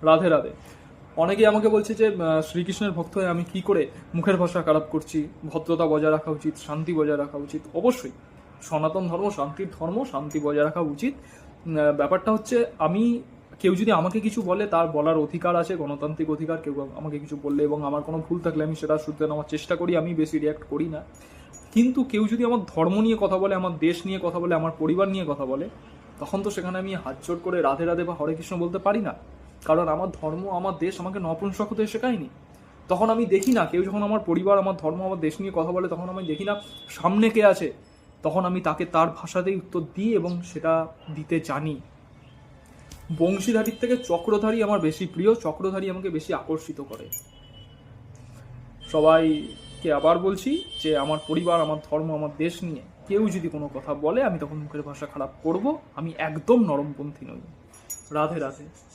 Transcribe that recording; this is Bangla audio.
রাধে রাধে। অনেকেই আমাকে বলছে যে শ্রীকৃষ্ণের ভক্ত হয়ে আমি কি করে মুখের ভাষা খারাপ করছি, ভদ্রতা বজায় রাখা উচিত, শান্তি বজায় রাখা উচিত। অবশ্যই সনাতন ধর্ম শান্তির ধর্ম, শান্তি বজায় রাখা উচিত। ব্যাপারটা হচ্ছে আমি, কেউ যদি আমাকে কিছু বলে তার বলার অধিকার আছে, গণতান্ত্রিক অধিকার। কেউ আমাকে কিছু বললে এবং আমার কোনো ভুল থাকলে আমি সেটা শুধরে নেওয়ার চেষ্টা করি, আমি বেশি রিয়াক্ট করি না। কিন্তু কেউ যদি আমার ধর্ম নিয়ে কথা বলে, আমার দেশ নিয়ে কথা বলে, আমার পরিবার নিয়ে কথা বলে, তখন তো সেখানে আমি হাত জোড় করে রাধে রাধে বা হরে কৃষ্ণ বলতে পারি না। কারণ আমার ধর্ম, আমার দেশ আমাকে নপুংসক হতে শেখায়নি। তখন আমি দেখি না, কেউ যখন আমার পরিবার, আমার ধর্ম, আমার দেশ নিয়ে কথা বলে, তখন আমি দেখি না সামনে কে আছে, তখন আমি তাকে তার ভাষাতেই উত্তর দিই এবং সেটা দিতে জানি। বংশীধারীর থেকে চক্রধারী আমার বেশি প্রিয়, চক্রধারী আমাকে বেশি আকর্ষিত করে। সবাইকে আবার বলছি যে আমার পরিবার, আমার ধর্ম, আমার দেশ নিয়ে কেউ যদি কোনো কথা বলে, আমি তখন মুখের ভাষা খারাপ করব। আমি একদম নরমপন্থী নই। রাধে রাধে।